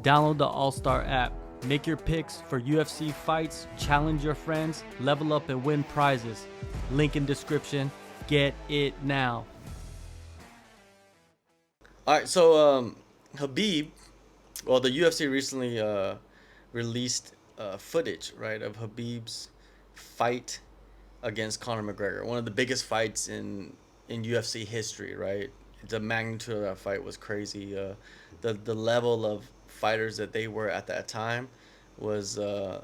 Download the AllStar app. Make your picks for UFC fights, challenge your friends, level up and win prizes. Link in description. Get it now. All right, so Khabib, well, the UFC recently released footage, right, of Khabib's fight against Conor McGregor, one of the biggest fights in UFC history, right? The magnitude of that fight was crazy. The level of fighters that they were at that time was it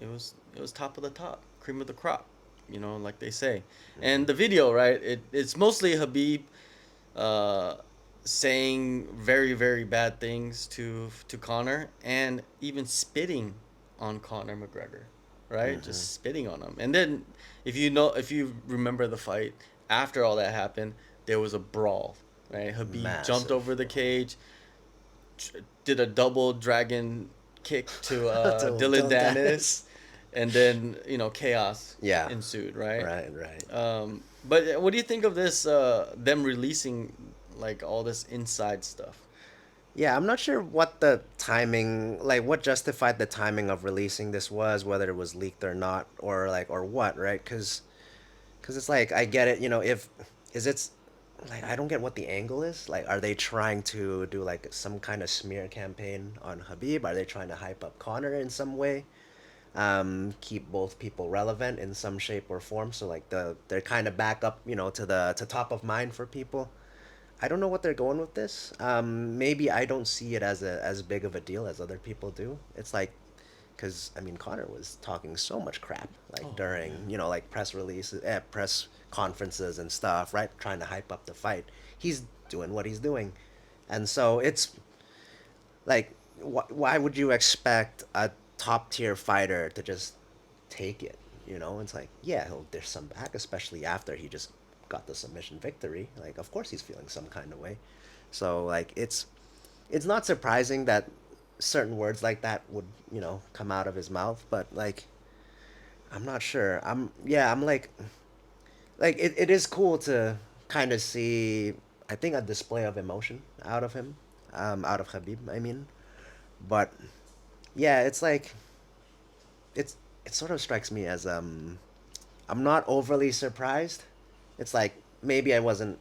was top of the top, cream of the crop, like they say. And the video, right? It's mostly Khabib uh, saying very very bad things to Conor and even spitting on Conor McGregor, right? Just spitting on him. And then if you remember the fight after all that happened, there was a brawl, right? Habib jumped Massive. over the cage, did a double dragon kick to Dylan Dylan Dennis, Dennis. and then chaos Yeah. ensued, right? Right. But what do you think of this? Them releasing like all this inside stuff. Yeah, I'm not sure what the timing, like what justified the timing of releasing this was, whether it was leaked or not, or like or what, right? Because it's like I get it, if is it's like I don't get what the angle is. Like, are they trying to do like some kind of smear campaign on Habib? Are they trying to hype up Connor in some way? Keep both people relevant in some shape or form. So like they're kind of back up, to top of mind for people. I don't know what they're going with this. Maybe I don't see it as big of a deal as other people do. It's like, because I mean, Connor was talking so much crap like during like press releases, press conferences and stuff, right? Trying to hype up the fight. He's doing what he's doing, and so it's like, why would you expect a top tier fighter to just take it? It's like, yeah, he'll dish some back, especially after he just got the submission victory. Like, of course he's feeling some kind of way. So like, it's not surprising that certain words like that would come out of his mouth, but like, I'm not sure. I'm like it is cool to kind of see, I think, a display of emotion out of him, out of Khabib, I mean. But yeah, it's like it sort of strikes me as I'm not overly surprised. It's like maybe I wouldn't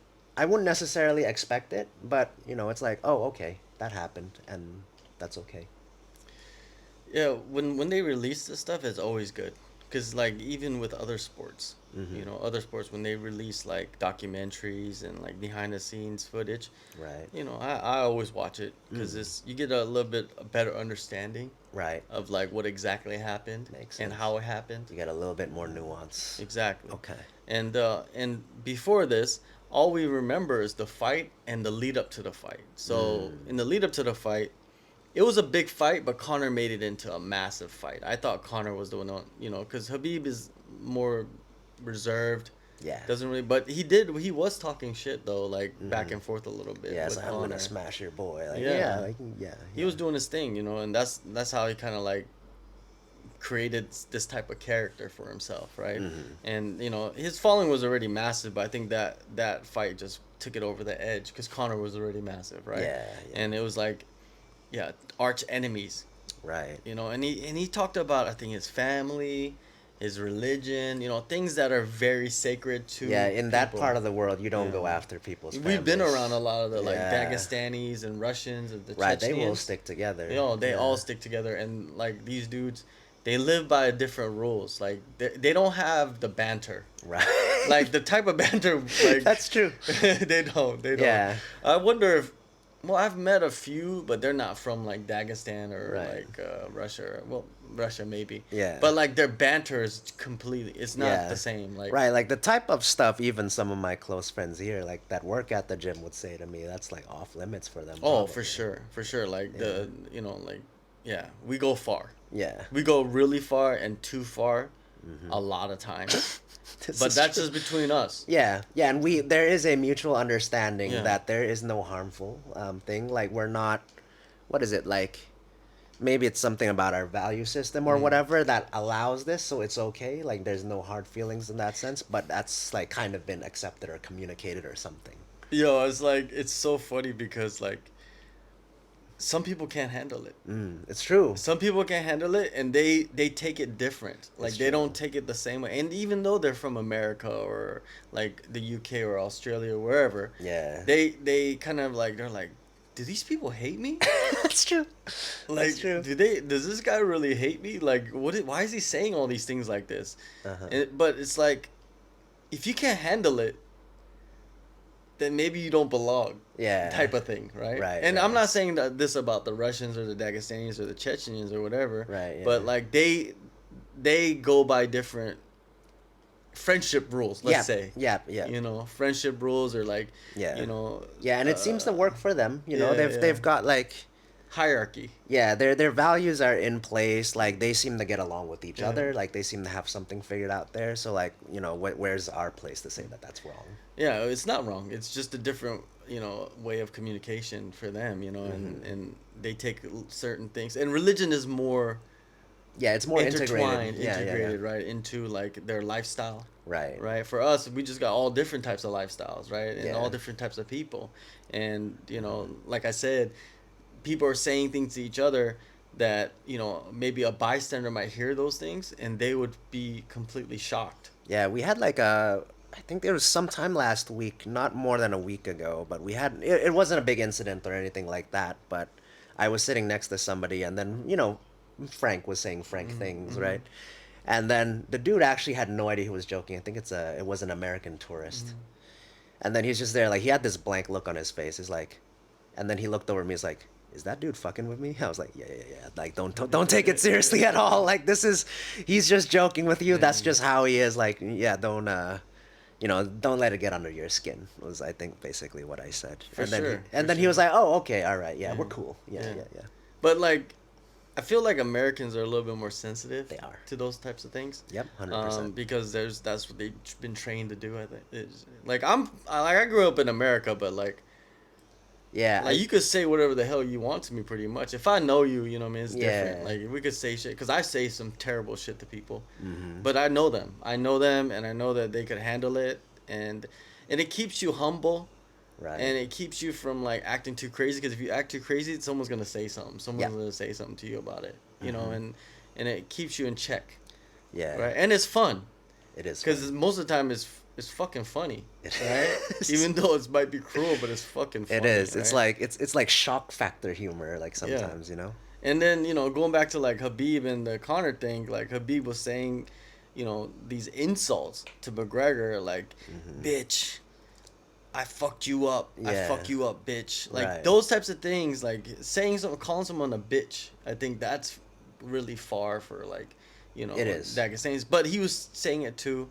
necessarily expect it, but it's like, oh, okay, that happened, and that's okay. Yeah, when they release this stuff, it's always good. Cause like even with other sports, other sports when they release like documentaries and like behind the scenes footage, Right. I always watch it because it's you get a little bit a better understanding Right. of like what exactly happened Makes and sense. how it happened. You get a little bit more nuance. Exactly. Okay. And before this, all we remember is the fight and the lead up to the fight. So in the lead up to the fight, it was a big fight, but Connor made it into a massive fight. I thought Connor was the one, because Habib is more reserved, Yeah. doesn't really. But he was talking shit though, like back and forth a little bit Yeah, it's with like, I'm gonna Connor. smash your boy. Like, yeah, Yeah, like, yeah, he was doing his thing, and that's how he kind of like created this type of character for himself, right? And his following was already massive, but I think that fight just took it over the edge because Connor was already massive, right? yeah, yeah. And it was like, yeah, arch enemies, Right. and he talked about, I think, his family, his religion, things that are very sacred Yeah, to in that people. part of the world, you don't Yeah. go after people's We've been families. around a lot of the like Yeah. Dagestanis and Russians and the Right, they will Chechens. stick together. They Yeah. all stick together, and like these dudes, they live by different rules. Like they don't have the banter, Right. like the type of banter like That's true. they don't. Yeah. I wonder if, well, I've met a few, but they're not from like Dagestan or Right. like Russia. Well, Russia maybe. Yeah. But like their banter is completely. It's not Yeah. the same. Like Right, like the type of stuff even some of my close friends here, like that work at the gym, would say to me, that's like off limits for them. oh, Probably. for sure. Like Yeah. the like yeah, we go far. Yeah. We go really far and too far, a lot of times. This But is that's true. just between us. Yeah, yeah, and there is a mutual understanding Yeah. that there is no harmful thing. Like, we're not, what is it like? Maybe it's something about our value system or whatever that allows this, so it's okay. Like, there's no hard feelings in that sense, but that's like kind of been accepted or communicated or something. Yo, it's like it's so funny because like some people can't handle it. It's true. Some people can't handle it, and they take it different. Like It's they true. don't take it the same way. And even though they're from America or like the UK or Australia or wherever, Yeah. they kind of like they're like, do these people hate me? That's true. Like, That's true. does this guy really hate me? Like, why is he saying all these things like this? Uh-huh. But it's like, if you can't handle it, then maybe you don't belong. Yeah. Type of thing, right? Right, And right. I'm not saying that this about the Russians or the Dagestanians or the Chechens or whatever. Right, yeah. But like they go by different friendship rules, let's say. Yeah, yeah. You know, friendship rules or like, Yeah. you know, Yeah, and it seems to work for them. You know, yeah, they've got like hierarchy. yeah, their values are in place. Like they seem to get along with each Yeah. other. Like they seem to have something figured out there. So like you know, where's our place to say that that's wrong? Yeah, it's not wrong. It's just a different, you know, way of communication for them, you know, and they take certain things. And religion is more Yeah, it's more intertwined, integrated. Yeah, integrated, right, into like their lifestyle. Right. Right. For us, we just got all different types of lifestyles, right, and Yeah. all different types of people, and you know, like I said, people are saying things to each other that you know maybe a bystander might hear those things and they would be completely shocked. Yeah, we had like a. I think there was some time last week, not more than a week ago, but we had. It wasn't a big incident or anything like that, but I was sitting next to somebody, and then you know, Frank was saying Frank things, right? And then the dude actually had no idea he was joking. I think it was an American tourist, and then he's just there, like he had this blank look on his face. He's like, and then he looked over at me. He's like, "Is that dude fucking with me?" I was like, "Yeah, yeah, yeah." Like, don't take it seriously at all. Like, he's just joking with you. That's just how he is. Like, yeah, don't you know, don't let it get under your skin. Was I think basically what I said. For and then sure, and for then he sure. was like, "Oh, okay, all right, yeah, we're cool. Yeah, Yeah. yeah, yeah." But like, I feel like Americans are a little bit more sensitive. They are. To those types of things. Yep, 100%. Because that's what they've been trained to do. I think. Like I grew up in America, but like. Yeah, Like you could say whatever the hell you want to me, pretty much. If I know you, you know what I mean. It's different. Yeah. Like we could say shit because I say some terrible shit to people, Mm-hmm. but I know them. I know them, and I know that they could handle it, and it keeps you humble, right. and it keeps you from like acting too crazy. Because if you act too crazy, someone's gonna say something. Someone's Yeah. gonna say something to you about it. You know, and it keeps you in check, Yeah, right? And it's fun it is because fun. most of the time it's fucking funny, It right? is. Even though it might be cruel, but it's fucking funny. It is. It's right? like it's like shock factor humor. Like sometimes, you know. And then, you know, going back to like Khabib and the Conor thing, like Khabib was saying, you know, these insults to McGregor, like, bitch, I fucked you up. I Yeah. fuck you up, bitch. Like Right. those types of things, like saying something, calling someone a bitch. I think that's really far for like, you know, It is. Dagestani's. But he was saying it to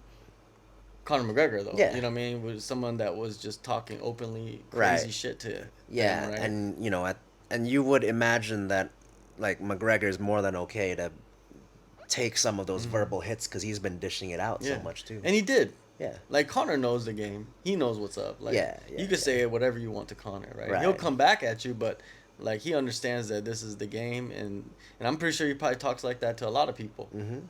Conor McGregor though. Yeah. You know what I mean? Was someone that was just talking openly Right. crazy shit to Yeah, him, right? and you know, and you would imagine that like McGregor's more than okay to take some of those verbal hits because he's been dishing it out so much too. And he did. Yeah. Like Connor knows the game. He knows what's up. Like Yeah, you can say whatever you want to Connor, right? Right. He'll come back at you, but like he understands that this is the game, and I'm pretty sure he probably talks like that to a lot of people,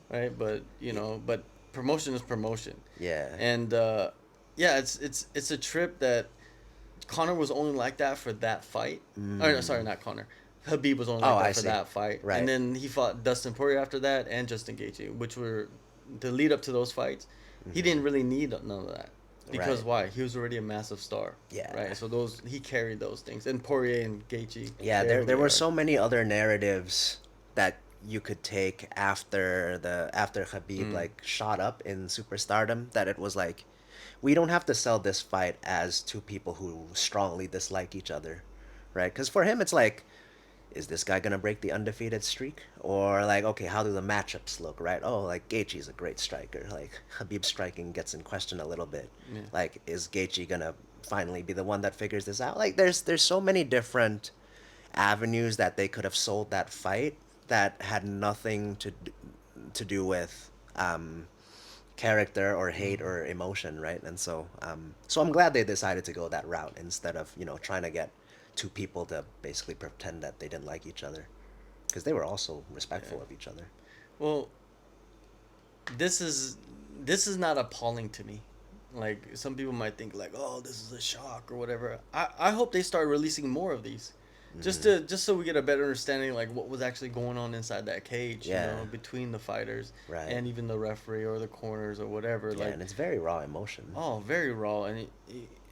right? But you know, but promotion is promotion. Yeah. And yeah, it's a trip that Connor was only like that for that fight. Or no, sorry, not Connor. Habib was only like that I for see. that fight. Right. And then he fought Dustin Poirier after that and Justin Gaethje, which were the lead up to those fights. He didn't really need none of that. Because Right. why? He was already a massive star. Yeah. Right. So he carried those things. And Poirier and Gaethje. Yeah, they there really were are. so many other narratives that you could take after Khabib like shot up in superstardom that it was like we don't have to sell this fight as two people who strongly dislike each other, right? Because for him it's like, is this guy gonna break the undefeated streak? Or like, okay, how do the matchups look, right? Oh, like Gaethje's a great striker. Like Khabib's striking gets in question a little bit. Yeah. Like, is Gaethje gonna finally be the one that figures this out? Like, there's so many different avenues that they could have sold that fight that had nothing to do with character or hate or emotion, right? And so I'm glad they decided to go that route instead of trying to get two people to basically pretend that they didn't like each other, because they were also respectful of each other. Well, this is not appalling to me. Like some people might think like, oh, this is a shock or whatever. I hope they start releasing more of these. just so we get a better understanding like what was actually going on inside that cage, Yeah. you know, between the fighters Right. and even the referee or the corners or whatever. Yeah, Like, and it's very raw emotion. oh, very raw, and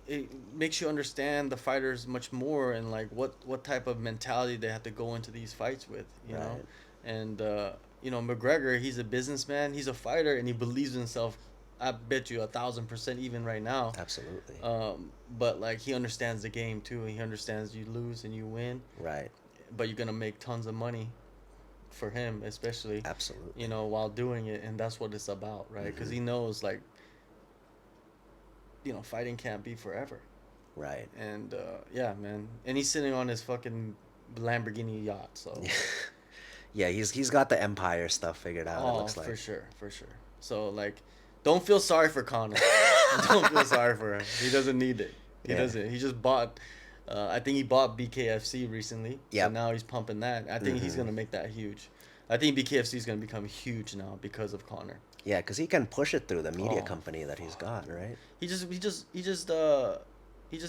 it makes you understand the fighters much more and like what type of mentality they have to go into these fights with, you know. Right. And you know, McGregor, he's a businessman, he's a fighter, and he believes in himself. I bet you 1,000% even right now. Absolutely. But like he understands the game too. He understands you lose and you win, Right. but you're gonna make tons of money for him, especially. Absolutely. You know, while doing it, and that's what it's about, right? Because Mm-hmm. he knows like, you know, fighting can't be forever. Right. And yeah, man, and he's sitting on his fucking Lamborghini yacht, so. Yeah, he's got the empire stuff figured out. It Oh, looks like. for sure, for sure. So like, don't feel sorry for Conor. Don't feel sorry for him. He doesn't need it. He Yeah. doesn't. He just bought. I think he bought BKFC recently. Yep. So now he's pumping that. I think he's gonna make that huge. I think BKFC is gonna become huge now because of Conor. Yeah, because he can push it through the media Oh, company that he's got, right? He just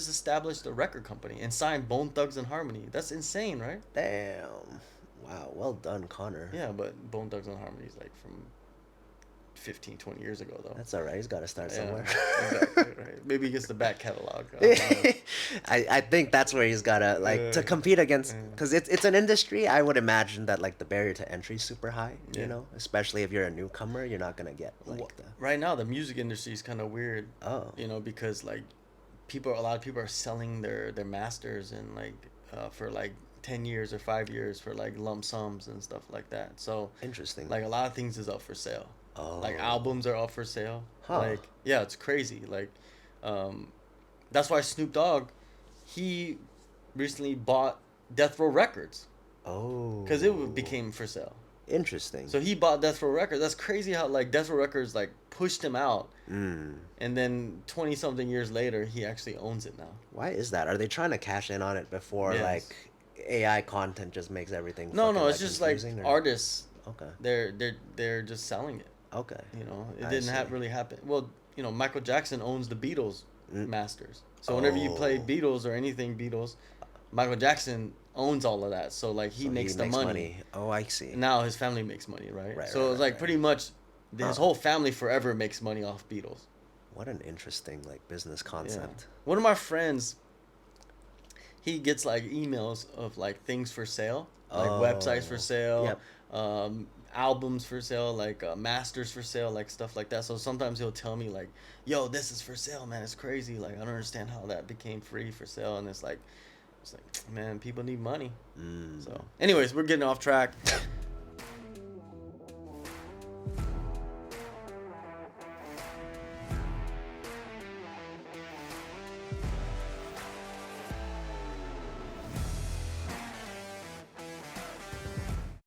established a record company and signed Bone Thugs and Harmony. That's insane, right? Damn. Wow. Well done, Connor. Yeah, but Bone Thugs and Harmony is like from 15, 20 years ago, though. That's all right. He's got to start Yeah, somewhere. exactly, right. Maybe he gets the back catalog. I think that's where he's gotta like to compete against, because it's an industry. I would imagine that like the barrier to entry is super high. Yeah. You know, especially if you're a newcomer, you're not gonna get like the. Right now, the music industry is kind of weird. Oh. You know, because like a lot of people are selling their masters and like for like 10 years or 5 years for like lump sums and stuff like that. So Interesting. like a lot of things is up for sale. Oh. Like albums are up for sale. Huh. Like yeah, it's crazy. Like that's why Snoop Dogg, he recently bought Death Row Records Oh. because it became for sale. Interesting. So he bought Death Row Records. That's crazy how like Death Row Records like pushed him out, and then 20 something years later he actually owns it now. Why is that? Are they trying to cash in on it before Yes. like AI content just makes everything? No, fucking, it's just like confusing, or- artists. Okay. They're just selling it. Okay. You know, it I didn't see. really happen. Well, you know, Michael Jackson owns the Beatles masters. So whenever you play Beatles or anything Beatles, Michael Jackson owns all of that. So like he So makes the money. Oh, I see. Now his family makes money, right? Right, So right, it's like right. pretty much his whole family forever makes money off Beatles. What an interesting like business Yeah. concept. One of my friends, he gets like emails of like things for sale, like websites for sale, Yep. albums for sale, like masters for sale, like stuff like that. So sometimes he'll tell me like, "Yo, this is for sale, man. It's crazy. Like I don't understand how that became free for sale." And it's like, man, people need money. So, anyways, we're getting off track.